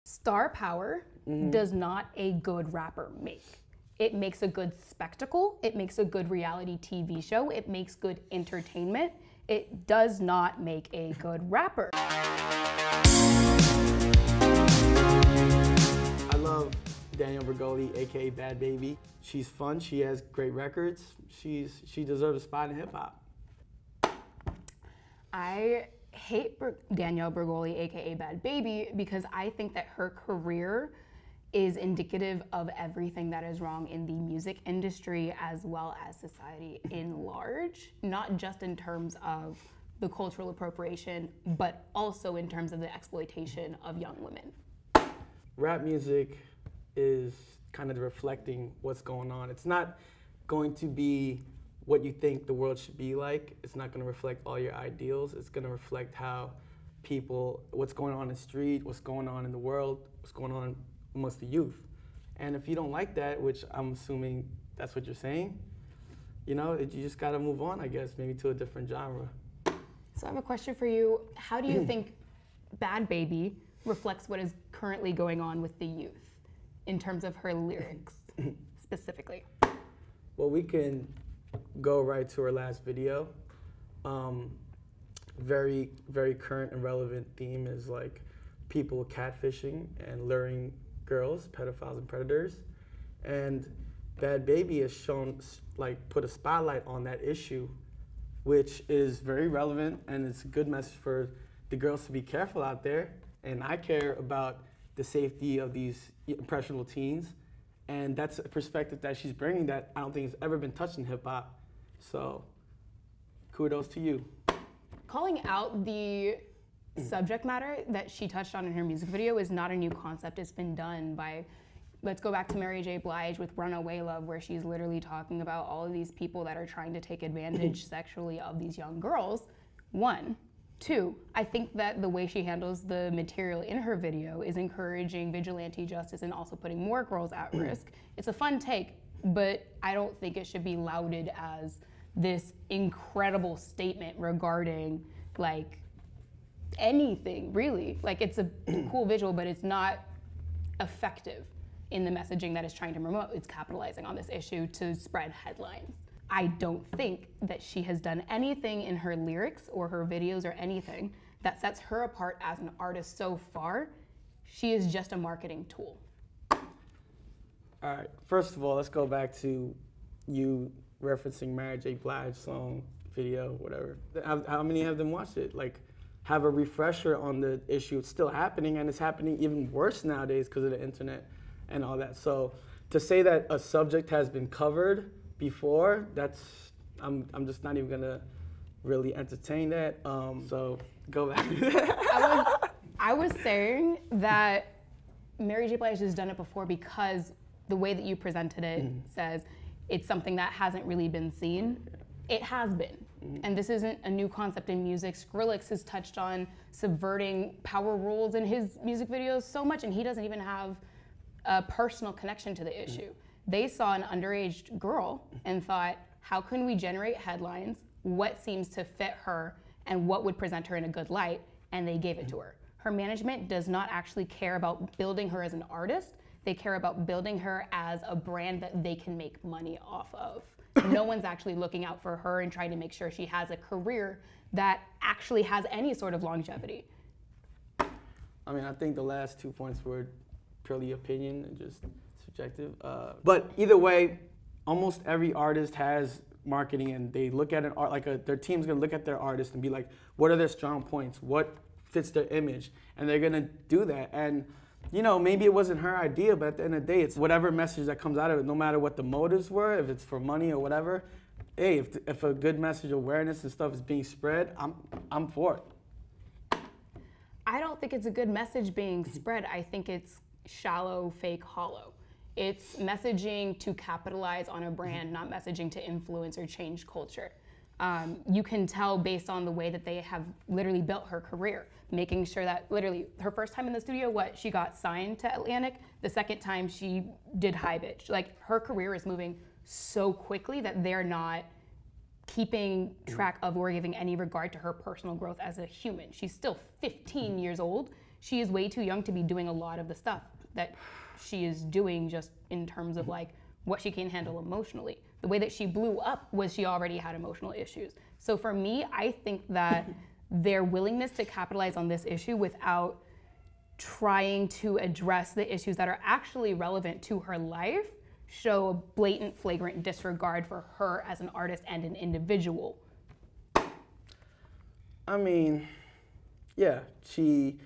Star power does not a good rapper make. It makes a good spectacle. It makes a good reality TV show. It makes good entertainment. It does not make a good rapper. I love Danielle Bregoli, aka Bhad Bhabie. She's fun. She has great records. She deserves a spot in hip hop. I hate Danielle Bregoli, aka Bhad Bhabie, because I think that her career is indicative of everything that is wrong in the music industry as well as society in large, not just in terms of the cultural appropriation, but also in terms of the exploitation of young women. Rap music is kind of reflecting what's going on. It's not going to be what you think the world should be like. It's not going to reflect all your ideals. It's going to reflect how people, what's going on in the street, what's going on in the world, what's going on amongst the youth. And if you don't like that, which I'm assuming that's what you're saying, you know, you just got to move on, I guess, maybe to a different genre. So I have a question for you. How do you think Bhad Bhabie reflects what is currently going on with the youth in terms of her lyrics specifically? Well, we can go right to her last video. Very, very current and relevant theme is like people catfishing and luring girls, pedophiles and predators. And Bhad Bhabie has shown, like, put a spotlight on that issue, which is very relevant, and it's a good message for the girls to be careful out there. And I care about the safety of these impressionable teens, and that's a perspective that she's bringing that I don't think has ever been touched in hip hop. So, kudos to you. Calling out the subject matter that she touched on in her music video is not a new concept. It's been done by, let's go back to Mary J. Blige with Runaway Love, where she's literally talking about all of these people that are trying to take advantage sexually of these young girls. One. Two, I think that the way she handles the material in her video is encouraging vigilante justice and also putting more girls at risk. It's a fun take, but I don't think it should be lauded as this incredible statement regarding, like, anything, really. Like, it's a cool visual, but it's not effective in the messaging that it's trying to promote. It's capitalizing on this issue to spread headlines. I don't think that she has done anything in her lyrics or her videos or anything that sets her apart as an artist so far. She is just a marketing tool. All right, first of all, let's go back to you referencing Mary J. Blige song, video, whatever. How many of them watched it? Like, have a refresher on the issue. It's still happening, and it's happening even worse nowadays because of the internet and all that. So to say that a subject has been covered before, that's, I'm just not even gonna really entertain that. So go back. I was saying that Mary J. Blige has done it before because the way that you presented it says it's something that hasn't really been seen. It has been. And this isn't a new concept in music. Skrillex has touched on subverting power roles in his music videos so much, and he doesn't even have a personal connection to the issue. They saw an underage girl and thought, how can we generate headlines? What seems to fit her and what would present her in a good light? And they gave it to her. Her management does not actually care about building her as an artist. They care about building her as a brand that they can make money off of. No one's actually looking out for her and trying to make sure she has a career that actually has any sort of longevity. I mean, I think the last 2 points were purely opinion and just subjective. But either way, almost every artist has marketing, and they look at an art, like their team's gonna look at their artist and be like, what are their strong points? What fits their image? And they're gonna do that. And you know, maybe it wasn't her idea, but at the end of the day, it's whatever message that comes out of it, no matter what the motives were, if it's for money or whatever. Hey, if a good message, awareness and stuff is being spread, I'm for it. I don't think it's a good message being spread. I think it's shallow, fake, hollow. It's messaging to capitalize on a brand, not messaging to influence or change culture. You can tell based on the way that they have literally built her career, making sure that literally her first time in the studio, she got signed to Atlantic. The second time she did High Bitch. Like, her career is moving so quickly that they're not keeping track of or giving any regard to her personal growth as a human. She's still 15 years old. she is way too young to be doing a lot of the stuff that she is doing just in terms of like what she can handle emotionally. The way that she blew up was she already had emotional issues. So for me, I think that their willingness to capitalize on this issue without trying to address the issues that are actually relevant to her life show a blatant, flagrant disregard for her as an artist and an individual. I mean, yeah, she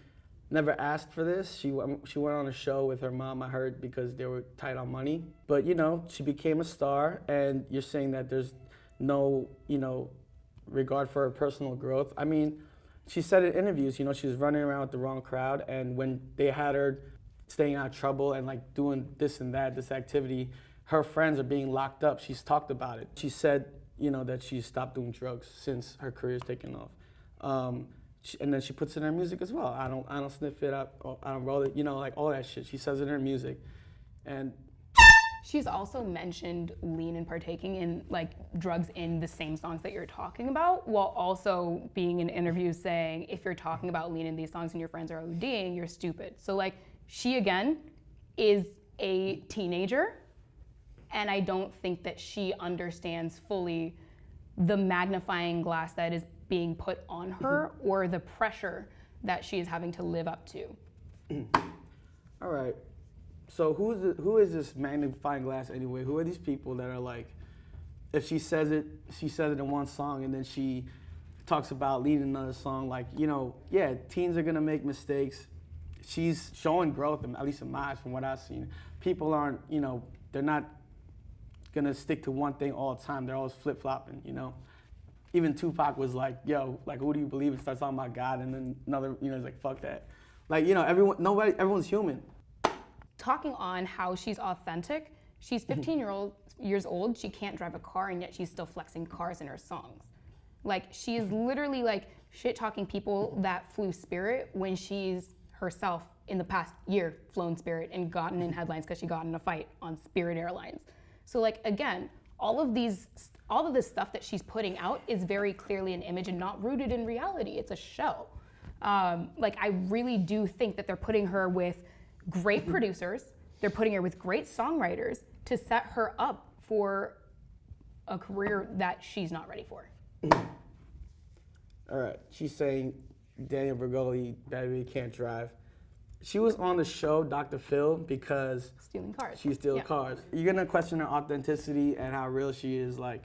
never asked for this. She went on a show with her mom, I heard, because they were tight on money. But, you know, she became a star, and you're saying that there's no, you know, regard for her personal growth. I mean, she said in interviews, you know, she was running around with the wrong crowd, and when they had her staying out of trouble and like doing this and that, this activity, her friends are being locked up. She's talked about it. She said, you know, that she's stopped doing drugs since her career's taken off. And then she puts it in her music as well. I don't sniff it up, I don't roll it, you know, like all that shit. She says it in her music. And she's also mentioned lean and partaking in like drugs in the same songs that you're talking about, while also being in interviews saying, if you're talking about lean in these songs and your friends are ODing, you're stupid. So like, she again is a teenager, and I don't think that she understands fully the magnifying glass that is being put on her or the pressure that she is having to live up to. All right. So who is this magnifying glass anyway? Who are these people that are like, if she says it in one song and then she talks about leading another song, like, you know, yeah, teens are gonna make mistakes. She's showing growth, at least in my eyes, from what I've seen. People aren't, you know, they're not gonna stick to one thing all the time. They're always flip-flopping, you know? Even Tupac was like, yo, like, who do you believe? And starts talking about God, and then another, you know, he's like, fuck that. Like, you know, everyone's human. Talking on how she's authentic, she's 15 years old, she can't drive a car, and yet she's still flexing cars in her songs. Like, she's literally like shit-talking people that flew Spirit when she's herself in the past year flown Spirit and gotten in headlines because she got in a fight on Spirit Airlines. So like, again, all of this stuff that she's putting out is very clearly an image and not rooted in reality. It's a show. Like, I really do think that they're putting her with great producers, they're putting her with great songwriters to set her up for a career that she's not ready for. All right, she's saying Daniel Bergoli, Bhabie can't drive. She was on the show, Dr. Phil, because stealing cars. She steals cars. You're gonna question her authenticity and how real she is. Like,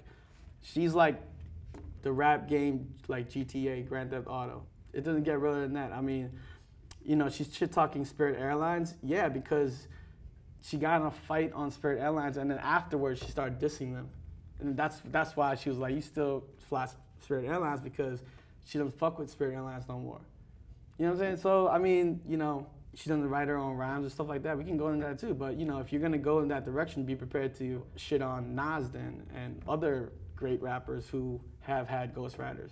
she's like the rap game, like GTA, Grand Theft Auto. It doesn't get realer than that. I mean, you know, she's shit-talking Spirit Airlines. Yeah, because she got in a fight on Spirit Airlines, and then afterwards she started dissing them. And that's why she was like, you still fly Spirit Airlines, because she doesn't fuck with Spirit Airlines no more. You know what I'm saying? So, I mean, you know, she doesn't write her own rhymes and stuff like that. We can go into that too. But, you know, if you're going to go in that direction, be prepared to shit on Nas then and other great rappers who have had ghostwriters.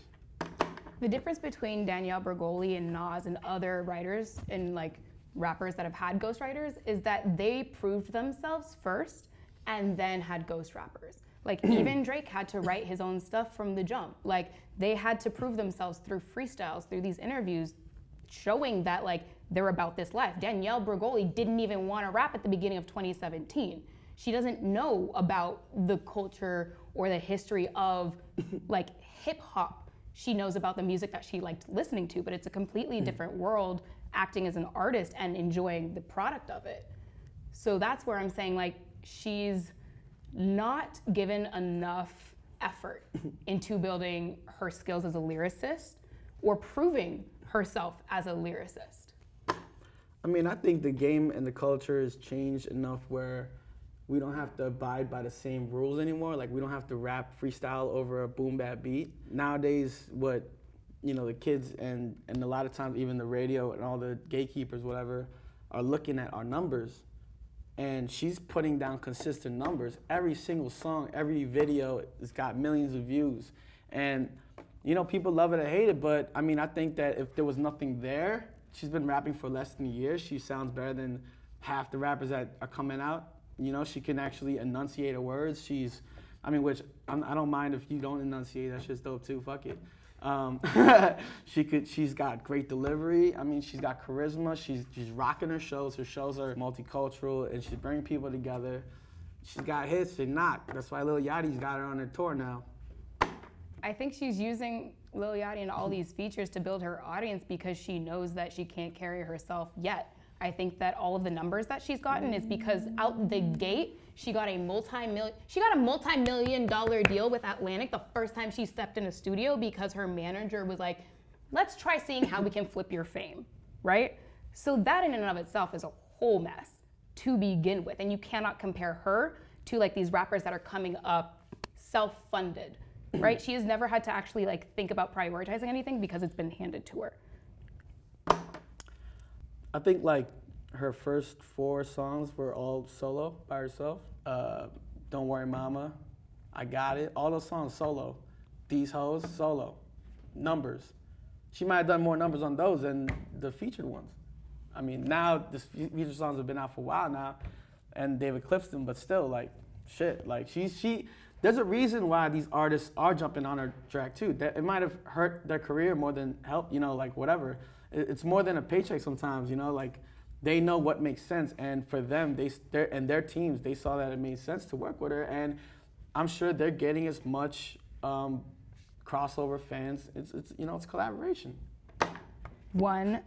The difference between Danielle Bergoli and Nas and other writers and like rappers that have had ghostwriters is that they proved themselves first and then had ghost rappers. Like, even Drake had to write his own stuff from the jump. Like, they had to prove themselves through freestyles, through these interviews, showing that like they're about this life. Danielle Bergoli didn't even want to rap at the beginning of 2017. She doesn't know about the culture or the history of like hip hop. She knows about the music that she liked listening to, but it's a completely different world acting as an artist and enjoying the product of it. So that's where I'm saying like she's not given enough effort into building her skills as a lyricist or proving herself as a lyricist. I mean, I think the game and the culture has changed enough where we don't have to abide by the same rules anymore. Like, we don't have to rap freestyle over a boom bap beat. Nowadays, what, you know, the kids and a lot of times even the radio and all the gatekeepers, whatever, are looking at our numbers. And she's putting down consistent numbers. Every single song, every video has got millions of views. And, you know, people love it or hate it, but I mean, I think that if there was nothing there, she's been rapping for less than a year. She sounds better than half the rappers that are coming out. You know, she can actually enunciate her words. I mean, which I don't mind if you don't enunciate, that shit's dope too, fuck it. She's got great delivery. I mean, she's got charisma. She's rocking her shows. Her shows are multicultural, and she's bringing people together. She's got hits and knock. That's why Lil Yachty's got her on her tour now. I think she's using Lil Yachty and all these features to build her audience because she knows that she can't carry herself yet. I think that all of the numbers that she's gotten is because out the gate, she got a multi-million-dollar deal with Atlantic the first time she stepped in a studio because her manager was like, let's try seeing how we can flip your fame, right? So that in and of itself is a whole mess to begin with. And you cannot compare her to like these rappers that are coming up self-funded, right? She has never had to actually like think about prioritizing anything because it's been handed to her. I think like her first 4 songs were all solo by herself. Don't Worry Mama, I Got It, all those songs solo. These Hoes, solo. Numbers. She might have done more numbers on those than the featured ones. I mean, now the featured songs have been out for a while now, and they've eclipsed them, but still, like, shit. Like, there's a reason why these artists are jumping on her track too. It might have hurt their career more than helped, you know, like whatever. It's more than a paycheck sometimes, you know, like they know what makes sense. And for them, and their teams, they saw that it made sense to work with her. And I'm sure they're getting as much crossover fans. It's you know, it's collaboration. When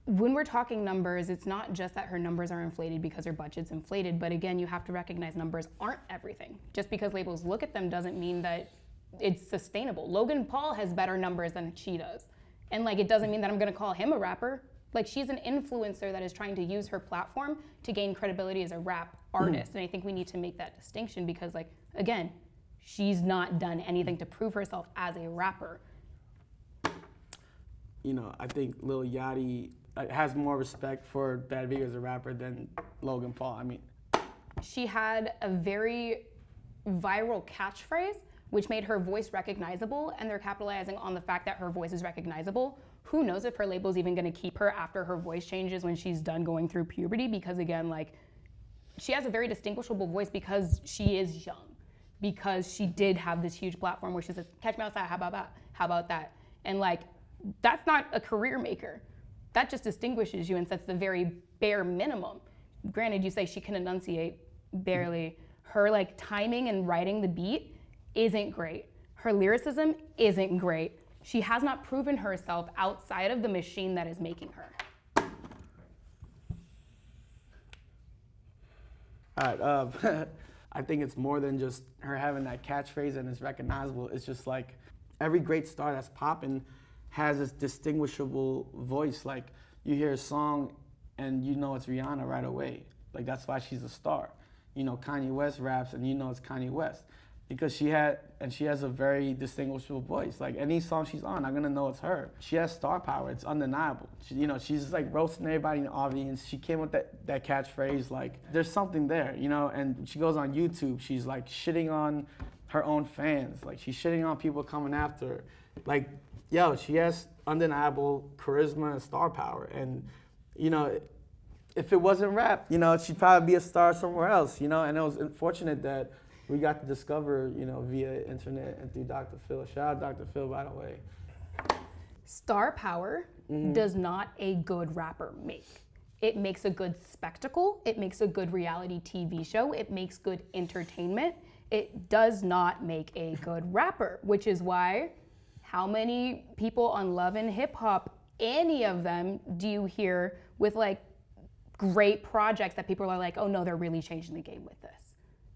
we're talking numbers, it's not just that her numbers are inflated because her budget's inflated, but again, you have to recognize numbers aren't everything. Just because labels look at them doesn't mean that it's sustainable. Logan Paul has better numbers than she does. And like, it doesn't mean that I'm gonna call him a rapper. Like, she's an influencer that is trying to use her platform to gain credibility as a rap artist. And I think we need to make that distinction because, like, again, she's not done anything to prove herself as a rapper. You know, I think Lil Yachty has more respect for Bhad Bhabie as a rapper than Logan Paul. I mean, she had a very viral catchphrase which made her voice recognizable, and they're capitalizing on the fact that her voice is recognizable. Who knows if her label's even gonna keep her after her voice changes when she's done going through puberty, because again, like, she has a very distinguishable voice because she is young, because she did have this huge platform where she says, catch me outside, how about that? And like, that's not a career maker. That just distinguishes you and sets the very bare minimum. Granted, you say she can enunciate barely. Her like timing and writing the beat isn't great. Her lyricism isn't great. She has not proven herself outside of the machine that is making her. All right, I think it's more than just her having that catchphrase and it's recognizable. It's just like every great star that's popping has this distinguishable voice. Like, you hear a song and you know it's Rihanna right away. Like, that's why she's a star. You know, Kanye West raps and you know it's Kanye West. Because she has a very distinguishable voice. Like, any song she's on, I'm gonna know it's her. She has star power, it's undeniable. You know, she's like roasting everybody in the audience. She came with that catchphrase, like, there's something there, you know? And she goes on YouTube, she's like shitting on her own fans. Like, she's shitting on people coming after her. Like, yo, she has undeniable charisma and star power. And, you know, if it wasn't rap, you know, she'd probably be a star somewhere else, you know? And it was unfortunate that we got to discover, you know, via internet and through Dr. Phil. Shout out Dr. Phil, by the way. Star power does not a good rapper make. It makes a good spectacle. It makes a good reality TV show. It makes good entertainment. It does not make a good rapper, which is why how many people on Love and Hip Hop, any of them, do you hear with like great projects that people are like, oh no, they're really changing the game with this?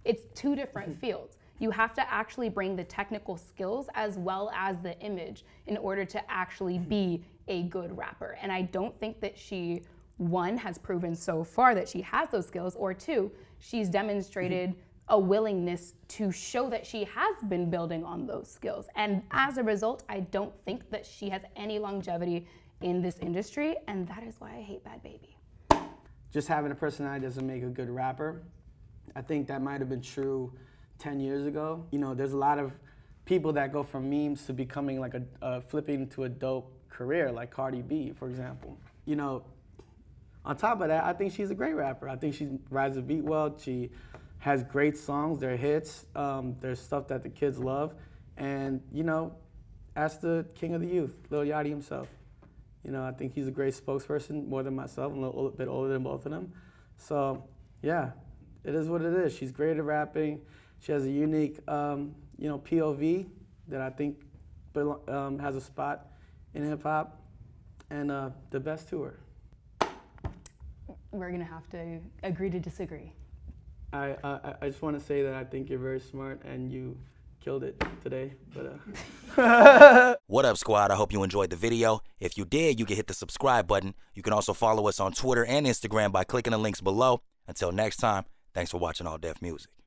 It's two different fields. You have to actually bring the technical skills as well as the image in order to actually be a good rapper. And I don't think that she, one, has proven so far that she has those skills, or two, she's demonstrated a willingness to show that she has been building on those skills. And as a result, I don't think that she has any longevity in this industry, and that is why I hate Bhad Bhabie. Just having a personality doesn't make a good rapper. I think that might have been true 10 years ago. You know, there's a lot of people that go from memes to becoming like flipping to a dope career, like Cardi B, for example. You know, on top of that, I think she's a great rapper. I think she rides the beat well. She has great songs, they're hits, there's stuff that the kids love. And, you know, ask the king of the youth, Lil Yachty himself. You know, I think he's a great spokesperson, more than myself. I'm a little bit older than both of them. So, yeah, it is what it is. She's great at rapping. She has a unique, you know, POV that I think has a spot in hip-hop, and the best to her. We're going to have to agree to disagree. I just want to say that I think you're very smart, and you killed it today. But What up, squad? I hope you enjoyed the video. If you did, you can hit the subscribe button. You can also follow us on Twitter and Instagram by clicking the links below. Until next time, thanks for watching All Def Music.